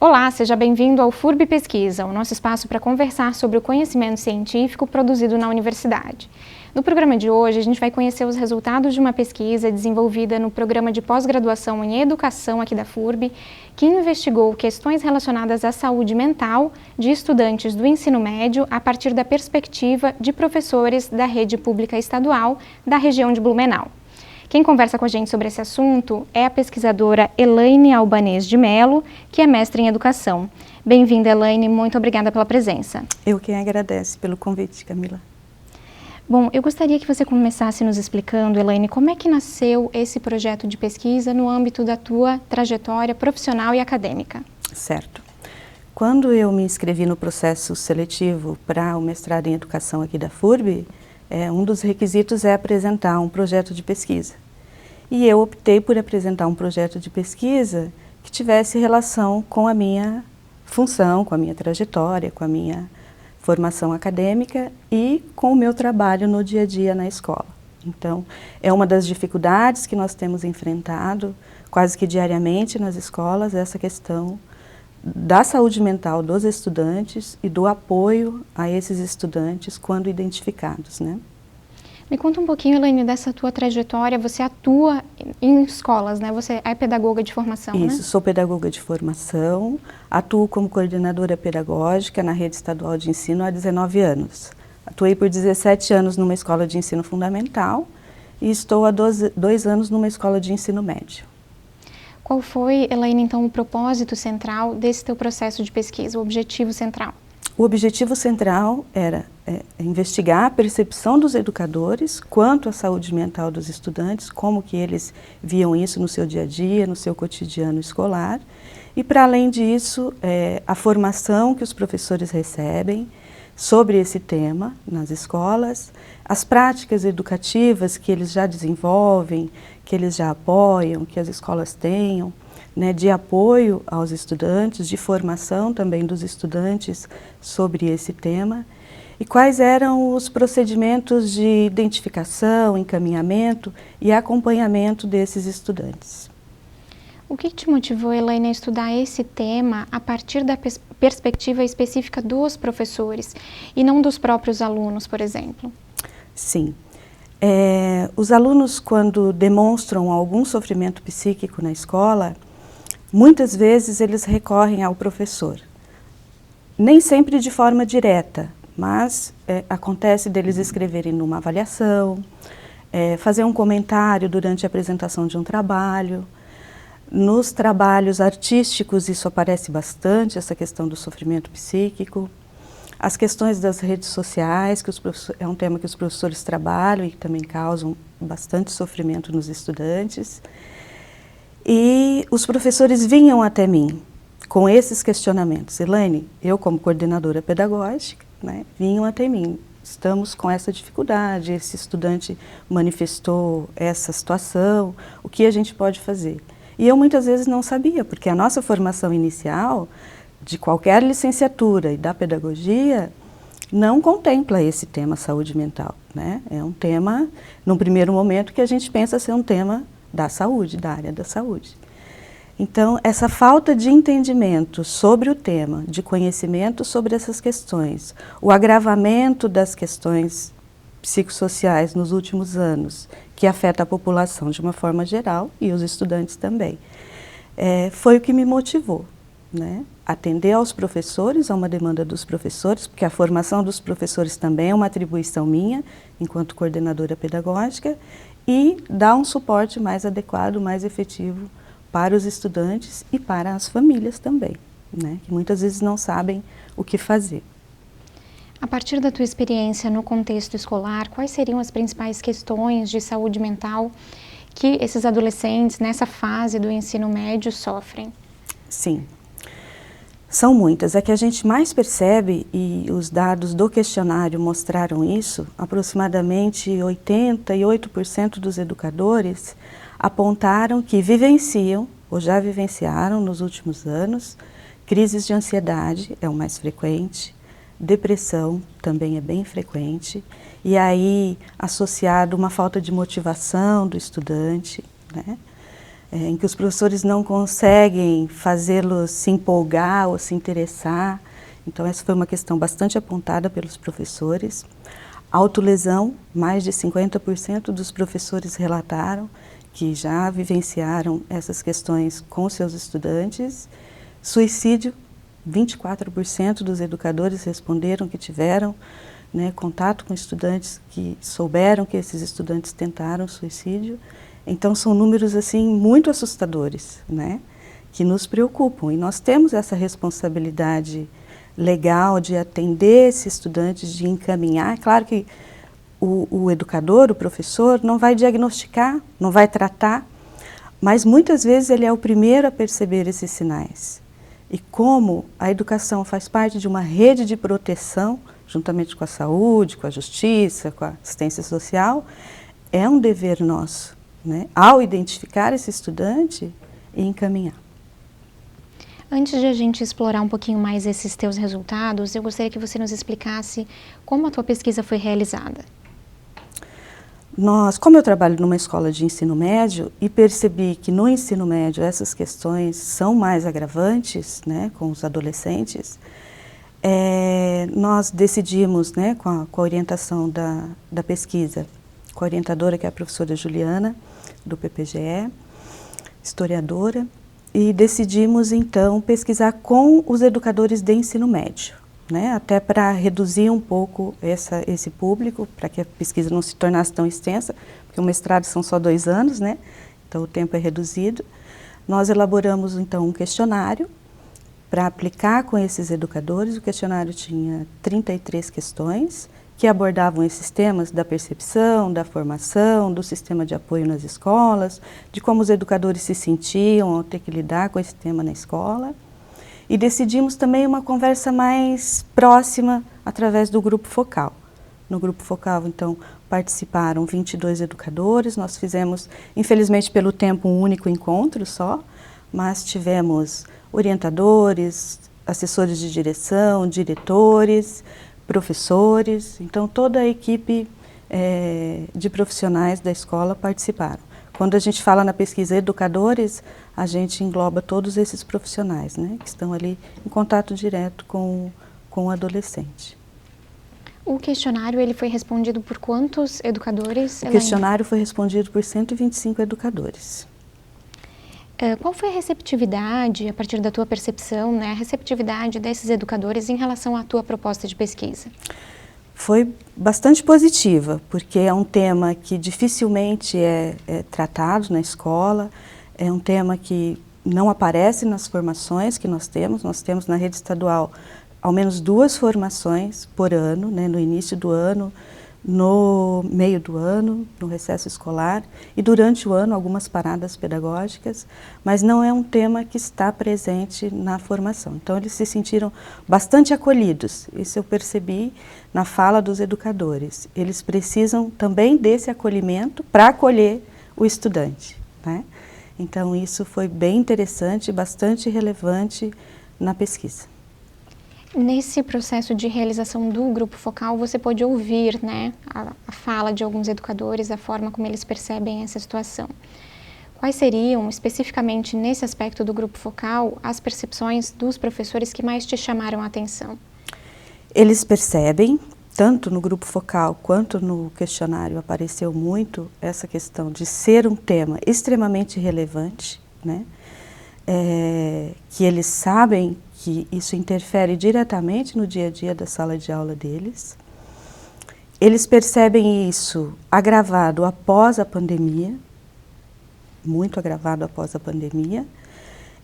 Olá, seja bem-vindo ao FURB Pesquisa, o nosso espaço para conversar sobre o conhecimento científico produzido na universidade. No programa de hoje, a gente vai conhecer os resultados de uma pesquisa desenvolvida no programa de pós-graduação em Educação aqui da FURB, que investigou questões relacionadas à saúde mental de estudantes do ensino médio a partir da perspectiva de professores da rede pública estadual da região de Blumenau. Quem conversa com a gente sobre esse assunto é a pesquisadora Elaine Albanês de Mello, que é mestre em Educação. Bem-vinda, Elaine, muito obrigada pela presença. Eu quem agradeço pelo convite, Camila. Bom, eu gostaria que você começasse nos explicando, Elaine, como é que nasceu esse projeto de pesquisa no âmbito da tua trajetória profissional e acadêmica. Certo. Quando eu me inscrevi no processo seletivo para o mestrado em Educação aqui da FURB, um dos requisitos é apresentar um projeto de pesquisa. E eu optei por apresentar um projeto de pesquisa que tivesse relação com a minha função, com a minha trajetória, com a minha formação acadêmica e com o meu trabalho no dia a dia na escola. Então, é uma das dificuldades que nós temos enfrentado quase que diariamente nas escolas, essa questão da saúde mental dos estudantes e do apoio a esses estudantes quando identificados, né? Me conta um pouquinho, Elaine, dessa tua trajetória. Você atua em escolas, né? Você é pedagoga de formação, né? Isso, sou pedagoga de formação, atuo como coordenadora pedagógica na rede estadual de ensino há 19 anos. Atuei por 17 anos numa escola de ensino fundamental e estou há 2 anos numa escola de ensino médio. Qual foi, Elaine, então, o propósito central desse teu processo de pesquisa, o objetivo central? O objetivo central era investigar a percepção dos educadores quanto à saúde mental dos estudantes, como que eles viam isso no seu dia a dia, no seu cotidiano escolar. E, para além disso, a formação que os professores recebem sobre esse tema nas escolas, as práticas educativas que eles já desenvolvem, que eles já apoiam, que as escolas tenham, né, de apoio aos estudantes, de formação também dos estudantes sobre esse tema, e quais eram os procedimentos de identificação, encaminhamento e acompanhamento desses estudantes. O que te motivou, Elaine, a estudar esse tema a partir da perspectiva específica dos professores e não dos próprios alunos, por exemplo? Sim. Os alunos, quando demonstram algum sofrimento psíquico na escola, muitas vezes eles recorrem ao professor. Nem sempre de forma direta, mas acontece deles escreverem numa avaliação, fazer um comentário durante a apresentação de um trabalho. Nos trabalhos artísticos isso aparece bastante, essa questão do sofrimento psíquico. As questões das redes sociais, que é um tema que os professores trabalham e que também causam bastante sofrimento nos estudantes. E os professores vinham até mim com esses questionamentos. Elaine, eu como coordenadora pedagógica, né, vinham até mim. Estamos com essa dificuldade, esse estudante manifestou essa situação, o que a gente pode fazer? E eu muitas vezes não sabia, porque a nossa formação inicial, de qualquer licenciatura e da pedagogia, não contempla esse tema saúde mental, né? É um tema, num primeiro momento, que a gente pensa ser um tema da saúde, da área da saúde. Então, essa falta de entendimento sobre o tema, de conhecimento sobre essas questões, o agravamento das questões psicossociais nos últimos anos, que afeta a população de uma forma geral e os estudantes também, foi o que me motivou, né? Atender aos professores, a uma demanda dos professores, porque a formação dos professores também é uma atribuição minha, enquanto coordenadora pedagógica, e dar um suporte mais adequado, mais efetivo para os estudantes e para as famílias também, né? Que muitas vezes não sabem o que fazer. A partir da tua experiência no contexto escolar, quais seriam as principais questões de saúde mental que esses adolescentes, nessa fase do ensino médio, sofrem? Sim, são muitas. É que a gente mais percebe, e os dados do questionário mostraram isso, aproximadamente 88% dos educadores apontaram que vivenciam, ou já vivenciaram nos últimos anos, crises de ansiedade, é o mais frequente, depressão também é bem frequente, e aí associado uma falta de motivação do estudante, né? em que os professores não conseguem fazê-los se empolgar ou se interessar. Então, essa foi uma questão bastante apontada pelos professores. Autolesão, mais de 50% dos professores relataram que já vivenciaram essas questões com seus estudantes. Suicídio, 24% dos educadores responderam que tiveram, né, contato com estudantes que souberam que esses estudantes tentaram suicídio. Então, são números assim muito assustadores, né, que nos preocupam. E nós temos essa responsabilidade legal de atender esses estudantes, de encaminhar. Claro que o educador, o professor, não vai diagnosticar, não vai tratar, mas muitas vezes ele é o primeiro a perceber esses sinais. E como a educação faz parte de uma rede de proteção, juntamente com a saúde, com a justiça, com a assistência social, é um dever nosso, né, ao identificar esse estudante e encaminhar. Antes de a gente explorar um pouquinho mais esses teus resultados, eu gostaria que você nos explicasse como a tua pesquisa foi realizada. Como eu trabalho numa escola de ensino médio e percebi que no ensino médio essas questões são mais agravantes, né, com os adolescentes, nós decidimos, né, com a orientação da pesquisa, com a orientadora, que é a professora Juliana, do PPGE, historiadora, e decidimos, então, pesquisar com os educadores de ensino médio, né? Até para reduzir um pouco esse público, para que a pesquisa não se tornasse tão extensa, porque o mestrado são só 2 anos, né? Então o tempo é reduzido. Nós elaboramos, então, um questionário para aplicar com esses educadores. O questionário tinha 33 questões, que abordavam esses temas da percepção, da formação, do sistema de apoio nas escolas, de como os educadores se sentiam ao ter que lidar com esse tema na escola. E decidimos também uma conversa mais próxima através do grupo focal. No grupo focal, então, participaram 22 educadores. Nós fizemos, infelizmente pelo tempo, um único encontro só, mas tivemos orientadores, assessores de direção, diretores, professores, então toda a equipe de profissionais da escola participaram. Quando a gente fala na pesquisa educadores, a gente engloba todos esses profissionais, né, que estão ali em contato direto com o adolescente. O questionário ele foi respondido por quantos educadores? O questionário foi respondido por 125 educadores. Qual foi a receptividade, a partir da tua percepção, né, a receptividade desses educadores em relação à tua proposta de pesquisa? Foi bastante positiva, porque é um tema que dificilmente é tratado na escola, é um tema que não aparece nas formações que nós temos. Nós temos na rede estadual ao menos 2 formações por ano, né, no início do ano, no meio do ano, no recesso escolar, e durante o ano algumas paradas pedagógicas, mas não é um tema que está presente na formação. Então eles se sentiram bastante acolhidos, isso eu percebi na fala dos educadores. Eles precisam também desse acolhimento para acolher o estudante, né? Então isso foi bem interessante e bastante relevante na pesquisa. Nesse processo de realização do grupo focal, você pôde ouvir, né, a fala de alguns educadores, a forma como eles percebem essa situação. Quais seriam, especificamente nesse aspecto do grupo focal, as percepções dos professores que mais te chamaram a atenção? Eles percebem, tanto no grupo focal quanto no questionário apareceu muito essa questão de ser um tema extremamente relevante, né? Que eles sabem que isso interfere diretamente no dia a dia da sala de aula deles. Eles percebem isso agravado após a pandemia, muito agravado após a pandemia.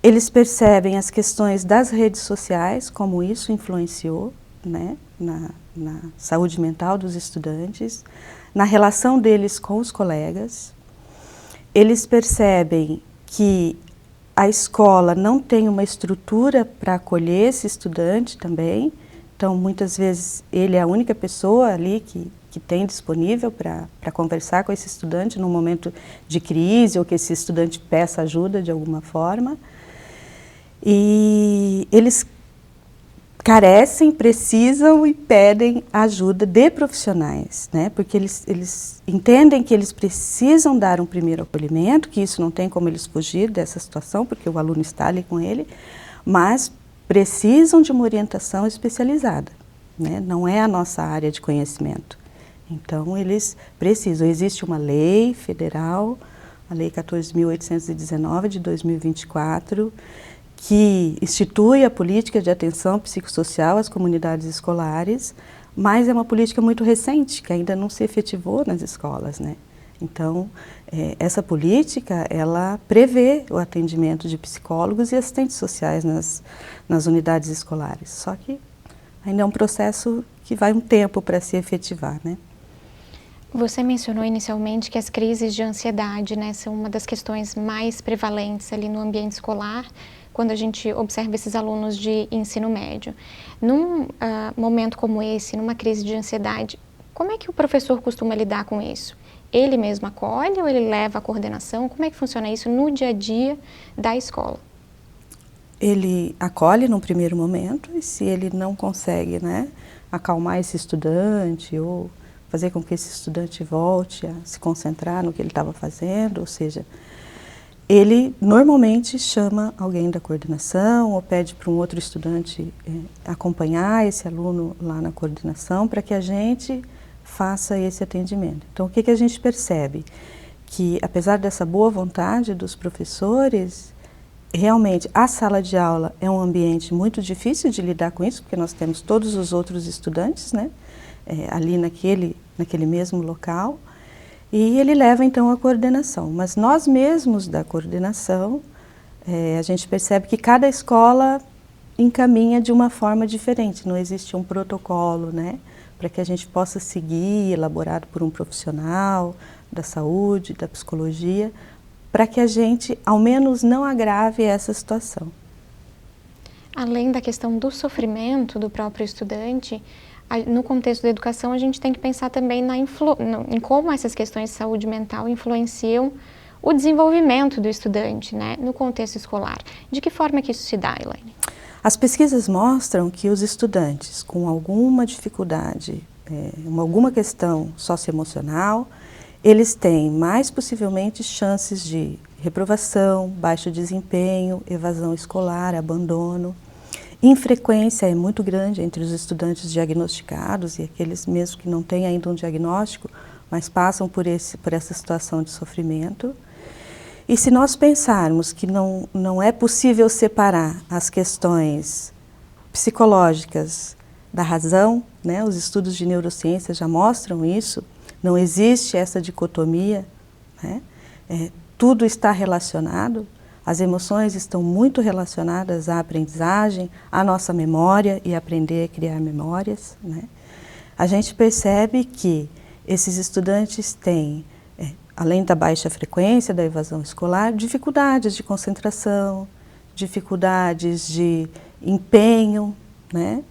Eles percebem as questões das redes sociais, como isso influenciou, né, na saúde mental dos estudantes, na relação deles com os colegas. Eles percebem que a escola não tem uma estrutura para acolher esse estudante também, então muitas vezes ele é a única pessoa ali que tem disponível para conversar com esse estudante num momento de crise ou que esse estudante peça ajuda de alguma forma. E eles carecem, precisam e pedem ajuda de profissionais, né? Porque eles entendem que eles precisam dar um primeiro acolhimento, que isso não tem como eles fugir dessa situação, porque o aluno está ali com ele, mas precisam de uma orientação especializada, né? Não é a nossa área de conhecimento. Então, eles precisam. Existe uma lei federal, a Lei 14.819 de 2024, que institui a política de atenção psicossocial às comunidades escolares, mas é uma política muito recente, que ainda não se efetivou nas escolas, né? Então, essa política, ela prevê o atendimento de psicólogos e assistentes sociais nas unidades escolares, só que ainda é um processo que vai um tempo para se efetivar, né? Você mencionou inicialmente que as crises de ansiedade, né, são uma das questões mais prevalentes ali no ambiente escolar, quando a gente observa esses alunos de ensino médio. Num momento como esse, numa crise de ansiedade, como é que o professor costuma lidar com isso? Ele mesmo acolhe ou ele leva a coordenação? Como é que funciona isso no dia a dia da escola? Ele acolhe num primeiro momento e se ele não consegue, né, acalmar esse estudante ou fazer com que esse estudante volte a se concentrar no que ele estava fazendo, ou seja, ele normalmente chama alguém da coordenação ou pede para um outro estudante acompanhar esse aluno lá na coordenação para que a gente faça esse atendimento. Então, o que a gente percebe? Que, apesar dessa boa vontade dos professores, realmente a sala de aula é um ambiente muito difícil de lidar com isso, porque nós temos todos os outros estudantes, né, ali naquele mesmo local, e ele leva então a coordenação. Mas nós mesmos da coordenação, a gente percebe que cada escola encaminha de uma forma diferente, não existe um protocolo, né, para que a gente possa seguir, elaborado por um profissional da saúde, da psicologia, para que a gente, ao menos, não agrave essa situação. Além da questão do sofrimento do próprio estudante, no contexto da educação, a gente tem que pensar também em como essas questões de saúde mental influenciam o desenvolvimento do estudante, né, no contexto escolar. De que forma que isso se dá, Elaine? As pesquisas mostram que os estudantes com alguma dificuldade, alguma questão socioemocional, eles têm mais possivelmente chances de reprovação, baixo desempenho, evasão escolar, abandono. Infrequência é muito grande entre os estudantes diagnosticados e aqueles mesmo que não têm ainda um diagnóstico, mas passam por essa situação de sofrimento. E se nós pensarmos que não é possível separar as questões psicológicas da razão, né? Os estudos de neurociência já mostram isso, não existe essa dicotomia, né? Tudo está relacionado, as emoções estão muito relacionadas à aprendizagem, à nossa memória e aprender a criar memórias, né? A gente percebe que esses estudantes têm, além da baixa frequência da evasão escolar, dificuldades de concentração, dificuldades de empenho, né?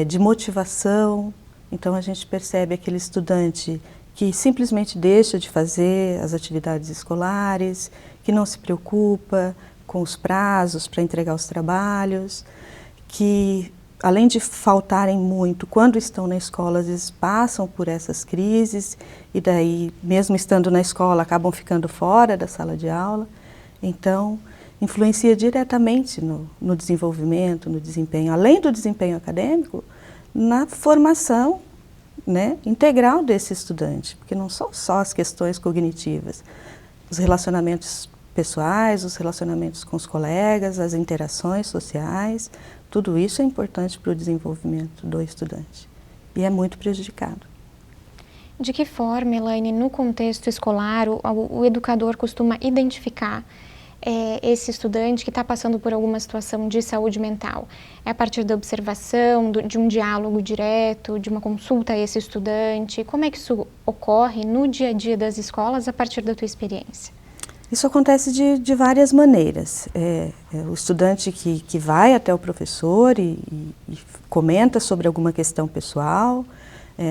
De motivação. Então a gente percebe aquele estudante que simplesmente deixa de fazer as atividades escolares, que não se preocupa com os prazos para entregar os trabalhos, que além de faltarem muito, quando estão na escola, às vezes passam por essas crises e daí, mesmo estando na escola, acabam ficando fora da sala de aula. Então, influencia diretamente no desenvolvimento, no desempenho, além do desempenho acadêmico, na formação, né, integral desse estudante, porque não são só as questões cognitivas, os relacionamentos pessoais, os relacionamentos com os colegas, as interações sociais, tudo isso é importante para o desenvolvimento do estudante e é muito prejudicado. De que forma, Elaine, no contexto escolar, o educador costuma identificar esse estudante que está passando por alguma situação de saúde mental? É a partir da observação, de um diálogo direto, de uma consulta a esse estudante? Como é que isso ocorre no dia a dia das escolas a partir da tua experiência? Isso acontece de várias maneiras. O estudante que vai até o professor e comenta sobre alguma questão pessoal,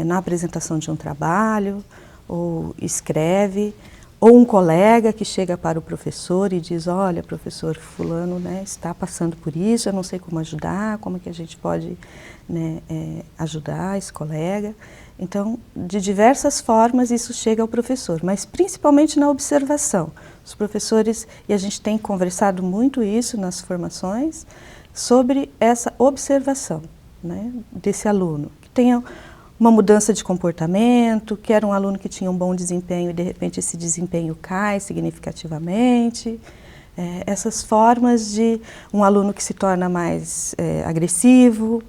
na apresentação de um trabalho, ou escreve, ou um colega que chega para o professor e diz, olha, professor, fulano, né, está passando por isso, eu não sei como ajudar, como é que a gente pode, né, ajudar esse colega. Então, de diversas formas isso chega ao professor, mas principalmente na observação. Os professores, e a gente tem conversado muito isso nas formações, sobre essa observação, né, desse aluno, que tenha uma mudança de comportamento, que era um aluno que tinha um bom desempenho e de repente esse desempenho cai significativamente. Essas formas de um aluno que se torna mais agressivo,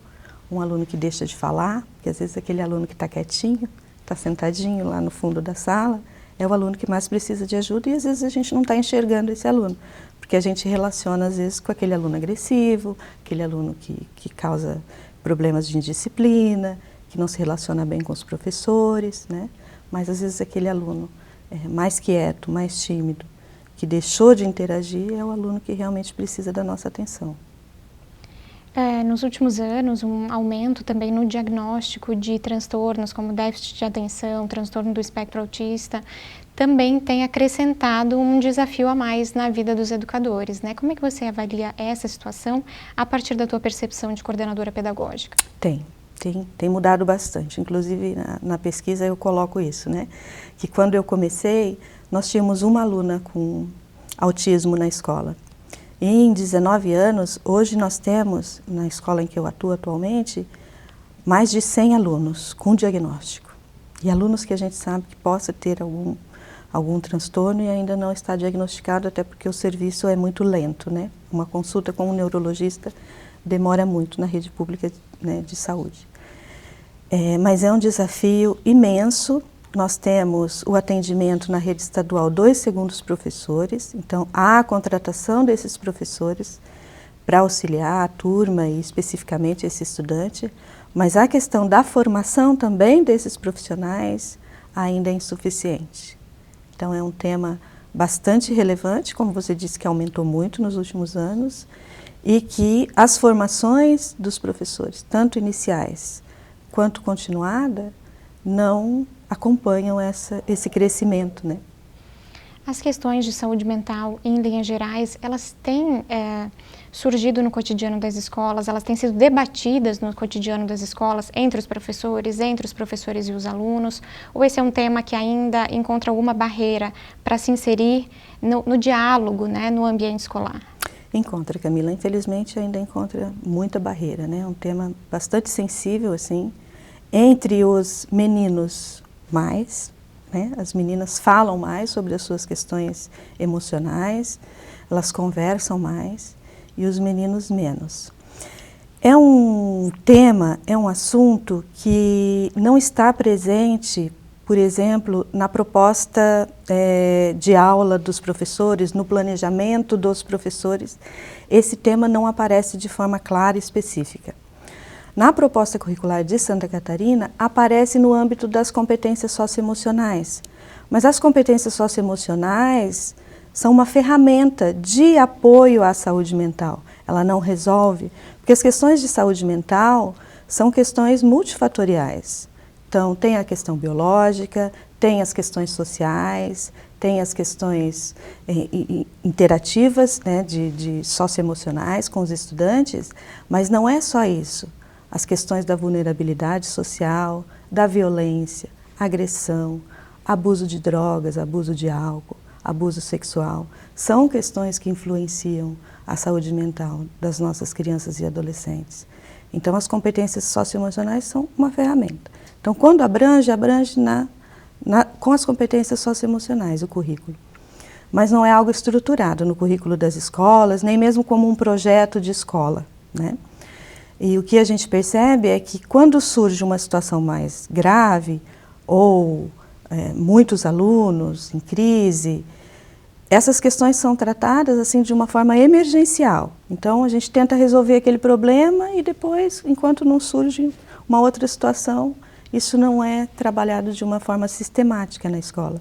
um aluno que deixa de falar, porque às vezes aquele aluno que está quietinho, está sentadinho lá no fundo da sala, é o aluno que mais precisa de ajuda e às vezes a gente não está enxergando esse aluno, porque a gente relaciona às vezes com aquele aluno agressivo, aquele aluno que causa problemas de indisciplina, que não se relaciona bem com os professores, né? Mas às vezes aquele aluno mais quieto, mais tímido, que deixou de interagir, é o aluno que realmente precisa da nossa atenção. Nos últimos anos, um aumento também no diagnóstico de transtornos como déficit de atenção, transtorno do espectro autista, também tem acrescentado um desafio a mais na vida dos educadores, né? Como é que você avalia essa situação a partir da tua percepção de coordenadora pedagógica? Tem mudado bastante, inclusive na pesquisa eu coloco isso, né? Que quando eu comecei, nós tínhamos uma aluna com autismo na escola. E em 19 anos, hoje nós temos, na escola em que eu atuo atualmente, mais de 100 alunos com diagnóstico. E alunos que a gente sabe que possa ter algum transtorno e ainda não está diagnosticado, até porque o serviço é muito lento, né? Uma consulta com um neurologista demora muito na rede pública, né, de saúde. Mas é um desafio imenso. Nós temos o atendimento na rede estadual 2 segundos professores, então há a contratação desses professores para auxiliar a turma e especificamente esse estudante, mas a questão da formação também desses profissionais ainda é insuficiente. Então é um tema bastante relevante, como você disse, que aumentou muito nos últimos anos, e que as formações dos professores, tanto iniciais quanto continuada, não acompanham esse crescimento, né? As questões de saúde mental, em linhas gerais, elas têm surgido no cotidiano das escolas, elas têm sido debatidas no cotidiano das escolas, entre os professores e os alunos, ou esse é um tema que ainda encontra alguma barreira para se inserir no diálogo, né, no ambiente escolar? Encontra, Camila. Infelizmente ainda encontra muita barreira, né? É um tema bastante sensível, assim, entre os meninos mais, né? As meninas falam mais sobre as suas questões emocionais, elas conversam mais, e os meninos menos. É um tema, é um assunto que não está presente, por exemplo, na proposta de aula dos professores, no planejamento dos professores. Esse tema não aparece de forma clara e específica. Na proposta curricular de Santa Catarina, aparece no âmbito das competências socioemocionais. Mas as competências socioemocionais são uma ferramenta de apoio à saúde mental. Ela não resolve, porque as questões de saúde mental são questões multifatoriais. Então, tem a questão biológica, tem as questões sociais, tem as questões interativas, né, de socioemocionais com os estudantes, mas não é só isso. As questões da vulnerabilidade social, da violência, agressão, abuso de drogas, abuso de álcool, abuso sexual, são questões que influenciam a saúde mental das nossas crianças e adolescentes. Então, as competências socioemocionais são uma ferramenta. Então, quando abrange com as competências socioemocionais o currículo. Mas não é algo estruturado no currículo das escolas, nem mesmo como um projeto de escola, né? E o que a gente percebe é que quando surge uma situação mais grave, ou muitos alunos em crise, essas questões são tratadas assim de uma forma emergencial. Então a gente tenta resolver aquele problema e depois, enquanto não surge uma outra situação, isso não é trabalhado de uma forma sistemática na escola.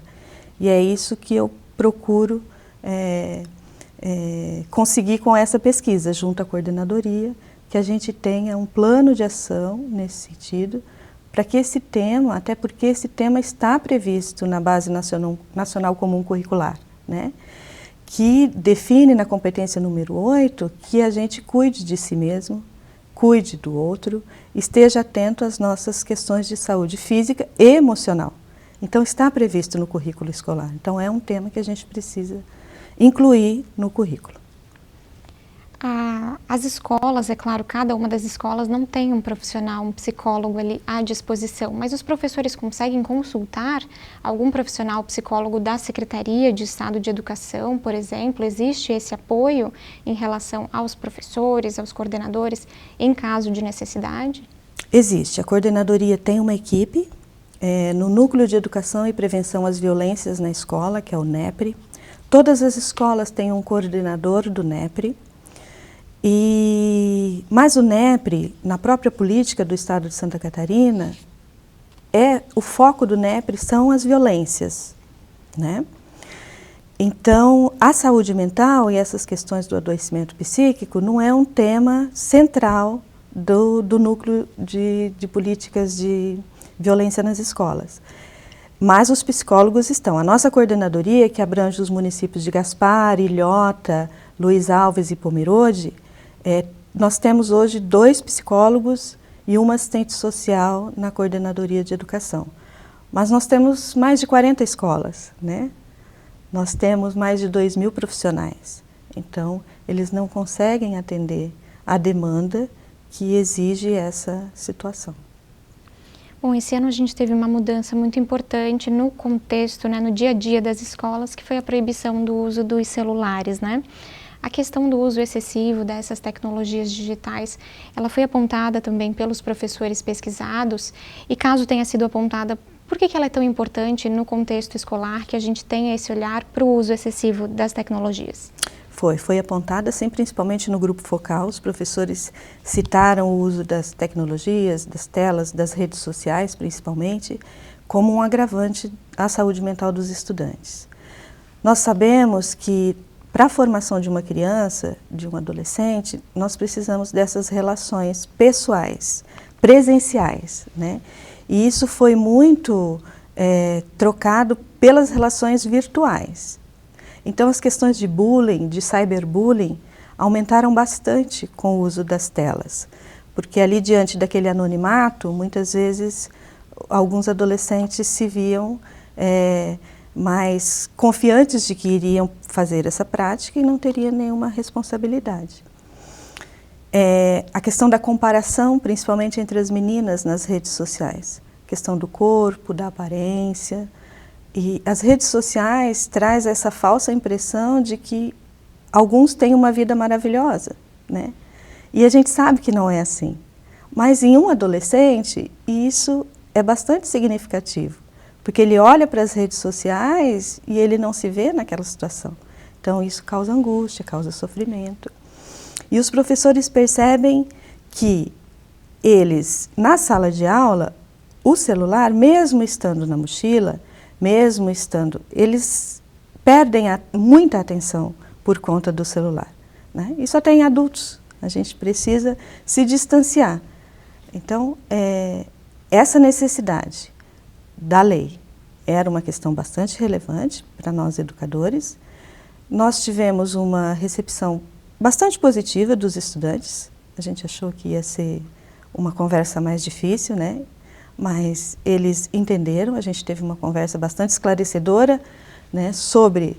E é isso que eu procuro conseguir com essa pesquisa, junto à coordenadoria, que a gente tenha um plano de ação nesse sentido, para que esse tema, até porque esse tema está previsto na Base Nacional Comum Curricular, né? Que define na competência número 8 que a gente cuide de si mesmo, cuide do outro, esteja atento às nossas questões de saúde física e emocional. Então está previsto no currículo escolar. Então é um tema que a gente precisa incluir no currículo. As escolas, é claro, cada uma das escolas não tem um profissional, um psicólogo ali à disposição, mas os professores conseguem consultar algum profissional psicólogo da Secretaria de Estado de Educação, por exemplo? Existe esse apoio em relação aos professores, aos coordenadores, em caso de necessidade? Existe. A coordenadoria tem uma equipe no Núcleo de Educação e Prevenção às Violências na Escola, que é o NEPRE. Todas as escolas têm um coordenador do NEPRE. Mas o NEPRE, na própria política do Estado de Santa Catarina, o foco do NEPRE são as violências, né? Então, a saúde mental e essas questões do adoecimento psíquico não é um tema central do núcleo de políticas de violência nas escolas. Mas os psicólogos estão. A nossa coordenadoria, que abrange os municípios de Gaspar, Ilhota, Luiz Alves e Pomerode, nós temos hoje 2 psicólogos e uma assistente social na coordenadoria de educação. Mas nós temos mais de 40 escolas, né? Nós temos mais de 2.000 profissionais. Então, eles não conseguem atender a demanda que exige essa situação. Bom, esse ano a gente teve uma mudança muito importante no contexto, né, no dia a dia das escolas, que foi a proibição do uso dos celulares, né? A questão do uso excessivo dessas tecnologias digitais, ela foi apontada também pelos professores pesquisados e caso tenha sido apontada, por que ela é tão importante no contexto escolar que a gente tenha esse olhar para o uso excessivo das tecnologias? Foi apontada, sim, principalmente no grupo focal. Os professores citaram o uso das tecnologias, das telas, das redes sociais, principalmente, como um agravante à saúde mental dos estudantes. Nós sabemos que para a formação de uma criança, de um adolescente, nós precisamos dessas relações pessoais, presenciais, né? E isso foi muito trocado pelas relações virtuais. Então as questões de bullying, de cyberbullying, aumentaram bastante com o uso das telas. Porque ali diante daquele anonimato, muitas vezes alguns adolescentes se viam mais confiantes de que iriam fazer essa prática e não teriam nenhuma responsabilidade. A questão da comparação, principalmente entre as meninas nas redes sociais, a questão do corpo, da aparência, e as redes sociais traz essa falsa impressão de que alguns têm uma vida maravilhosa, né? E a gente sabe que não é assim, mas em um adolescente isso é bastante significativo. Porque ele olha para as redes sociais e ele não se vê naquela situação. Então isso causa angústia, causa sofrimento. E os professores percebem que eles, na sala de aula, o celular, mesmo estando na mochila, mesmo estando, eles perdem muita atenção por conta do celular, né? Isso até em adultos, a gente precisa se distanciar. Então, essa necessidade da lei era uma questão bastante relevante para nós educadores. Nós tivemos uma recepção bastante positiva dos estudantes. A gente achou que ia ser uma conversa mais difícil, né? Mas eles entenderam. A gente teve uma conversa bastante esclarecedora, né, sobre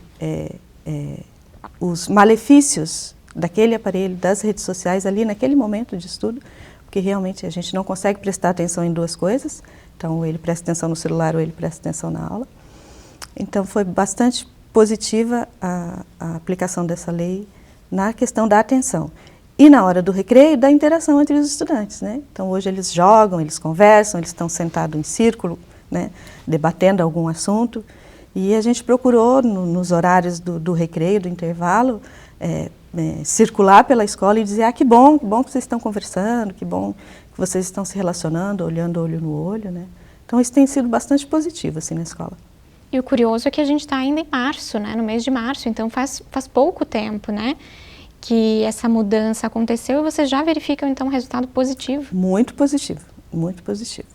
os malefícios daquele aparelho, das redes sociais ali naquele momento de estudo, porque realmente a gente não consegue prestar atenção em 2 coisas. Então, ou ele presta atenção no celular ou ele presta atenção na aula. Então, foi bastante positiva a aplicação dessa lei na questão da atenção. E na hora do recreio, da interação entre os estudantes, né? Então, hoje eles jogam, eles conversam, eles estão sentados em círculo, né, debatendo algum assunto. E a gente procurou, nos horários do recreio, do intervalo, circular pela escola e dizer, que bom que vocês estão conversando, que bom que vocês estão se relacionando, olhando olho no olho, né? Então isso tem sido bastante positivo assim na escola. E o curioso é que a gente está ainda em março, né? No mês de março, então faz pouco tempo, né, que essa mudança aconteceu e vocês já verificam então um resultado positivo? Muito positivo, muito positivo.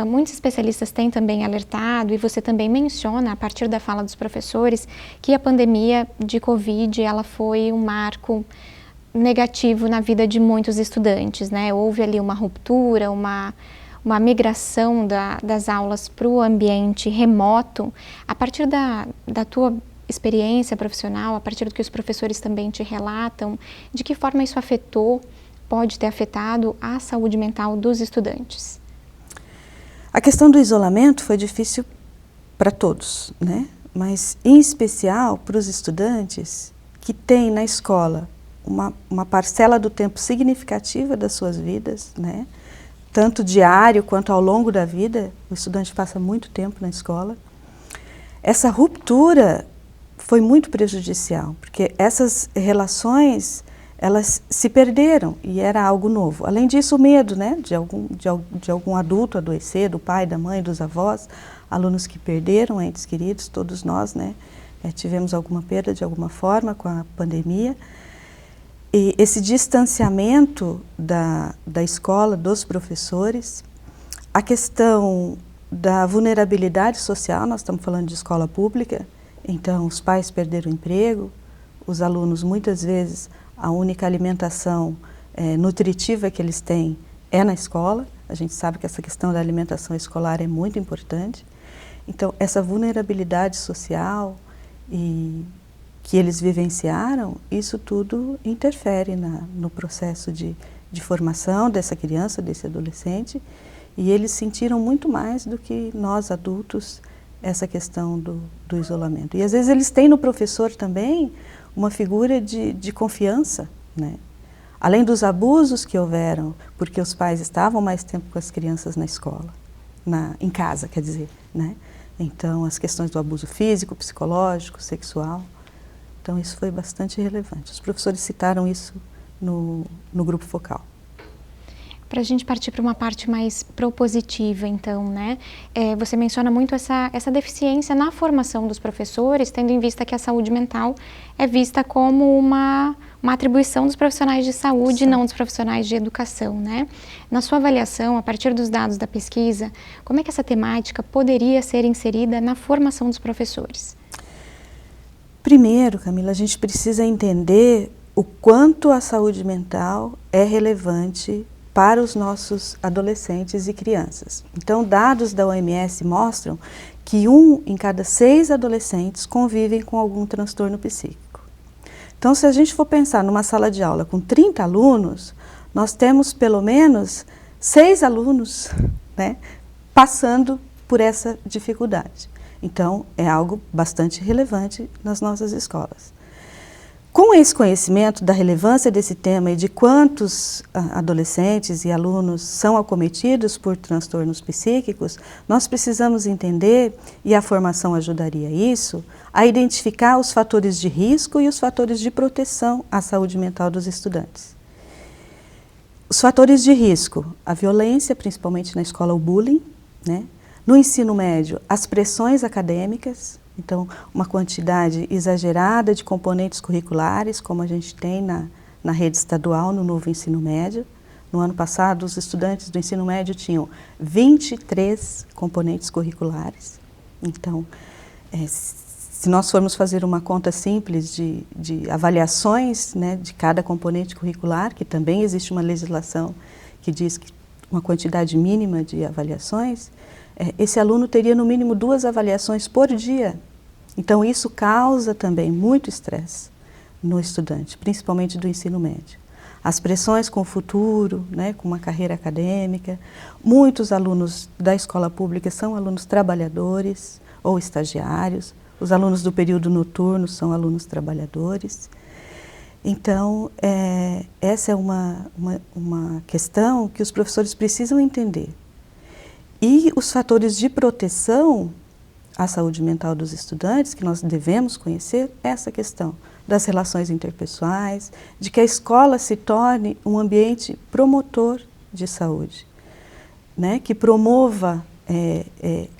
Muitos especialistas têm também alertado, e você também menciona, a partir da fala dos professores, que a pandemia de Covid ela foi um marco negativo na vida de muitos estudantes, né? Houve ali uma ruptura, uma migração das aulas para o ambiente remoto. A partir da tua experiência profissional, a partir do que os professores também te relatam, de que forma isso pode ter afetado a saúde mental dos estudantes? A questão do isolamento foi difícil para todos, né? Mas em especial para os estudantes que têm na escola uma parcela do tempo significativa das suas vidas, né? Tanto diário quanto ao longo da vida, o estudante passa muito tempo na escola. Essa ruptura foi muito prejudicial, porque essas relações, elas se perderam e era algo novo. Além disso, o medo, né, de algum adulto adoecer, do pai, da mãe, dos avós, alunos que perderam entes queridos, todos nós, né, tivemos alguma perda de alguma forma com a pandemia. E esse distanciamento da escola, dos professores, a questão da vulnerabilidade social, nós estamos falando de escola pública, então os pais perderam o emprego, os alunos muitas vezes a única alimentação nutritiva que eles têm é na escola, a gente sabe que essa questão da alimentação escolar é muito importante, então essa vulnerabilidade social que eles vivenciaram, isso tudo interfere no processo de formação dessa criança, desse adolescente, e eles sentiram muito mais do que nós adultos essa questão do isolamento. E às vezes eles têm no professor também uma figura de confiança, né? Além dos abusos que houveram, porque os pais estavam mais tempo com as crianças na escola, em casa, quer dizer, né? Então as questões do abuso físico, psicológico, sexual. Então isso foi bastante relevante. Os professores citaram isso no grupo focal. Para a gente partir para uma parte mais propositiva, então, né? Você menciona muito essa deficiência na formação dos professores, tendo em vista que a saúde mental é vista como uma atribuição dos profissionais de saúde, não dos profissionais de educação, né? Na sua avaliação, a partir dos dados da pesquisa, como é que essa temática poderia ser inserida na formação dos professores? Primeiro, Camila, a gente precisa entender o quanto a saúde mental é relevante para os nossos adolescentes e crianças. Então, dados da OMS mostram que 1 em cada 6 adolescentes convivem com algum transtorno psíquico. Então, se a gente for pensar numa sala de aula com 30 alunos, nós temos pelo menos 6 alunos, né, passando por essa dificuldade. Então, é algo bastante relevante nas nossas escolas. Com esse conhecimento da relevância desse tema e de quantos adolescentes e alunos são acometidos por transtornos psíquicos, nós precisamos entender, e a formação ajudaria isso, a identificar os fatores de risco e os fatores de proteção à saúde mental dos estudantes. Os fatores de risco, a violência, principalmente na escola, o bullying, né? No ensino médio, as pressões acadêmicas, então uma quantidade exagerada de componentes curriculares, como a gente tem na rede estadual, no novo ensino médio. No ano passado, os estudantes do ensino médio tinham 23 componentes curriculares. Então, se nós formos fazer uma conta simples de avaliações, né, de cada componente curricular, que também existe uma legislação que diz que uma quantidade mínima de avaliações, esse aluno teria no mínimo 2 avaliações por dia. Então isso causa também muito estresse no estudante, principalmente do ensino médio. As pressões com o futuro, né, com uma carreira acadêmica. Muitos alunos da escola pública são alunos trabalhadores ou estagiários. Os alunos do período noturno são alunos trabalhadores. Então, essa é uma questão que os professores precisam entender. E os fatores de proteção à saúde mental dos estudantes, que nós devemos conhecer, essa questão das relações interpessoais, de que a escola se torne um ambiente promotor de saúde, né? Que promova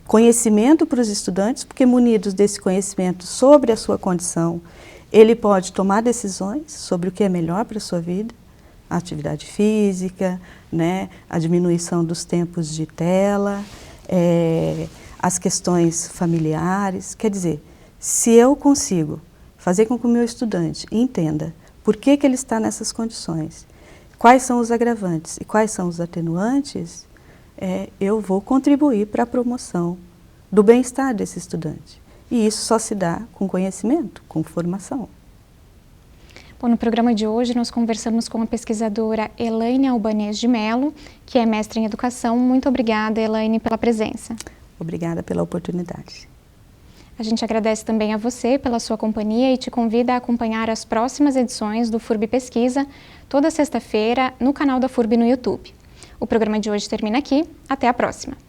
conhecimento para os estudantes, porque munidos desse conhecimento sobre a sua condição, ele pode tomar decisões sobre o que é melhor para a sua vida, a atividade física, né, a diminuição dos tempos de tela, as questões familiares. Quer dizer, se eu consigo fazer com que o meu estudante entenda por que ele está nessas condições, quais são os agravantes e quais são os atenuantes, eu vou contribuir para a promoção do bem-estar desse estudante. E isso só se dá com conhecimento, com formação. Bom, no programa de hoje nós conversamos com a pesquisadora Elaine Albanês de Mello, que é mestre em educação. Muito obrigada, Elaine, pela presença. Obrigada pela oportunidade. A gente agradece também a você pela sua companhia e te convida a acompanhar as próximas edições do FURB Pesquisa, toda sexta-feira, no canal da FURB no YouTube. O programa de hoje termina aqui. Até a próxima!